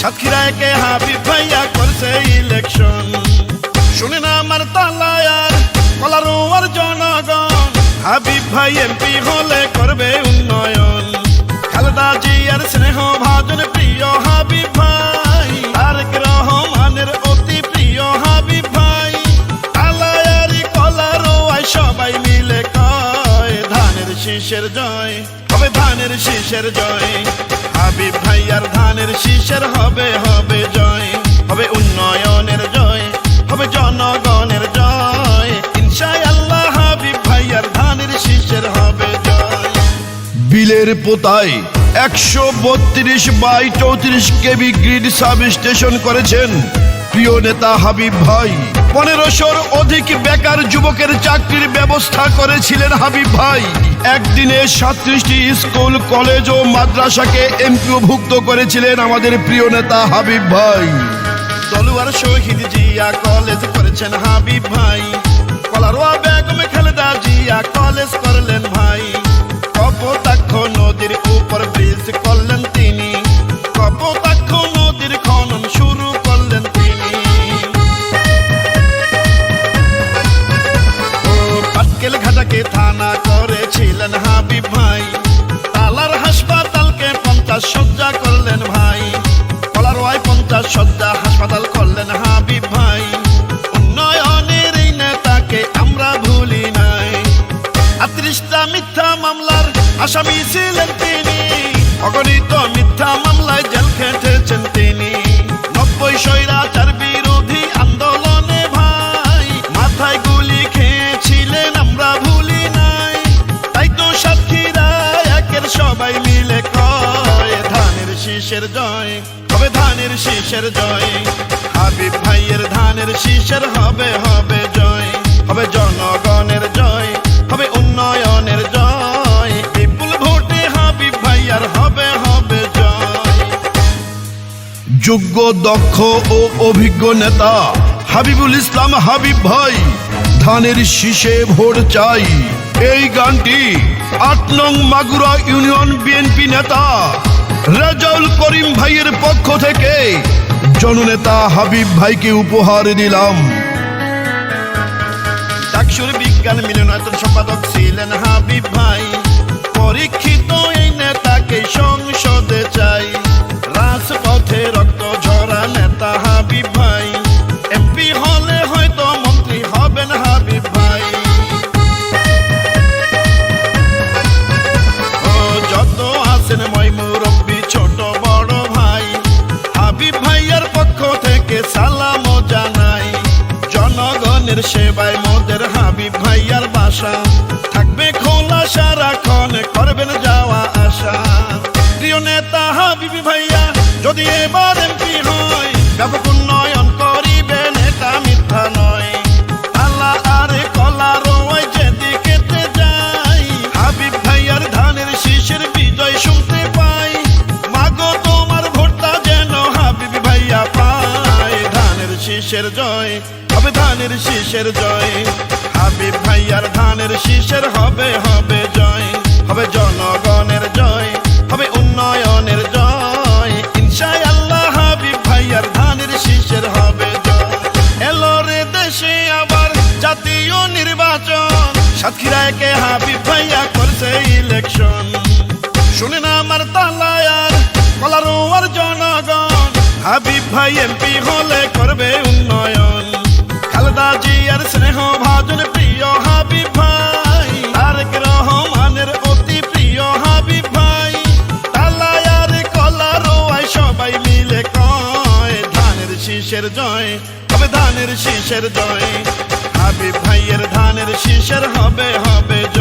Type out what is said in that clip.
সাতক্ষীরায় কে হাবিব ভাইয়া করছে ইলেকশন। শুনে না আমার তালায়ার কলারোয়ার জনগণ, হাবিব ভাই এমপি হলে করবে উন্নয়ন। খালেদা জিয়ার স্নেহ ভাজন প্রিয় হাবিব ভাই, তারেক রহমানের অতি প্রিয় হাবিব ভাই। তালায়ারি কলারোয়ায় সবাই মিলে কয় ধানের শীষের জয় হবে, ধানের শীষের জয়। হাবিব ভাইয়ার ধানের শীষের হবে হবে জয়, হবে উন্নয়নের জয়, হবে জনগণের জয়। ইনশাআল্লাহ হাবিব ভাইয়ার ধানের শীষের হবে জয়। বিলের পোতায় 132/34 কেবি গ্রিড সাব স্টেশন করেছেন প্রিয় নেতা হাবিব ভাই। 1500-র অধিক বেকার যুবকের চাকরির ব্যবস্থা করেছিলেন হাবিব ভাই। একদিনে 37টি স্কুল, কলেজ ও মাদ্রাসাকে এমপিওভুক্ত করেছিলেন আমাদের প্রিয় নেতা হাবিব ভাই। তলোয়ার শহীদ জিয়া কলেজ করেছেন হাবিব ভাই, কলারোয়া বেগম খালেদা জিয়া কলেজ করলেন ভাই। কপোতাক্ষ নদীর উপর ব্রিজ করলেন তিনি, কপোতাক্ষ নদীর খনন শুরু করলেন তিনি। ও পাটকেল ঘাটাকে থানা করেছিলেন হাবিব ভাই, তালার হাসপাতালকে 50 শয্যা করলেন ভাই। কলারোয়ায় 50 শয্যা হাসপাতাল করলেন হাবিব ভাই। উন্নয়নের এই নেতাকে আমরা ভুলি নাই। 38টা মিথ্যা মামলার আসামি ছিলেন তিনি, অগণিত মিথ্যা মামলায় জেল খেটেছেন তিনি। 90 স্বৈরাচার বিরোধী আন্দোলনে ভাই মাথায় গুলি খেয়েছিলেন, আমরা ভুলি নাই। তাই তো সাতক্ষীরায় একের সবাই মিলে কয় ধানের শীষের জয় হবে, ধানের শীষের জয়। হাবিব ভাইয়ের ধানের শীষের হবে হবে জয়, হবে জনগণের জয়, হবে উন্নয়নের জয়। বিপুল ভোটে হাবিব ভাইয়ার হবে হবে জয়। যোগ্য, দক্ষ ও অভিজ্ঞ নেতা হাবিবুল ইসলাম হাবিব ভাই, ধানের শীষে ভোট চাই। এই গানটি 8 নং মাগুরা ইউনিয়ন বিএনপি নেতা রেজাউল করিম ভাইয়ের পক্ষ থেকে জননেতা হাবিব ভাইকে উপহার দিলাম। ডাকসুর বিজ্ঞান মিলনায়তন সম্পাদক ছিলেন হাবিব ভাই, পরীক্ষিত এই নেতাকে সংসদে চাই। রাজপথে রক্ত ঝরা নেতা হাবিব ভাই, এমপি হলে হয়তো মন্ত্রী হবেন হাবিব ভাই। ও যত আছেন মই মুরব্বি ছোট বড় ভাই, হাবিব ভাইয়ার পক্ষ থেকে সালাম জানাই। জনগণের সেবায় মোদের হাবিব ভাইয়ার বাসা, থাকবে খোলা সারাক্ষণ করবেন যাওয়া আসা। প্রিয় নেতা হাবিব ভাইয়া যদি এবার এমপি হয়, ব্যাপক উন্নয়ন করিবেন এটা মিথ্যা নয়। আল্লাহ আরে কলারোয়ায় যেদিকেতে যাই, হাবিব ভাইয়ার ধানের শীষের বিজয় শুনতে পাই। মাগো তোমার ভোটটা যেন হাবিব ভাইয়া পায়। ধানের শীষের জয় হবে, ধানের শীষের জয়। হাবিব ভাইয়ার ধানের শীষের হবে হবে জয়, হবে জনগণের জয়, হবে উন্নয়নের জয়। ইনশাআল্লাহ হাবিব ভাইয়ার ধানের শীষের হবে জয়। এলো রে দেশে আবার জাতীয় নির্বাচন, সাতক্ষীরায় কে হাবিব ভাইয়া করছে ইলেকশন। শুনে না আমার তালায়ার কলারোয়ার জনগণ, হাবিব ভাই এমপি হলে করবে উন্নয়ন। খালেদা জিয়ার স্নেহ ভাজন প্রিয় হাবিব ভাই, তারেক রহমানের অতি প্রিয় হাবিব ভাই। তালায়ার কলারোয়ায় সবাই মিলে কয় ধানের শীষের জয় হবে, ধানের শীষের জয়। হাবিব ভাইয়ের ধানের শীষের হবে হবে জয়।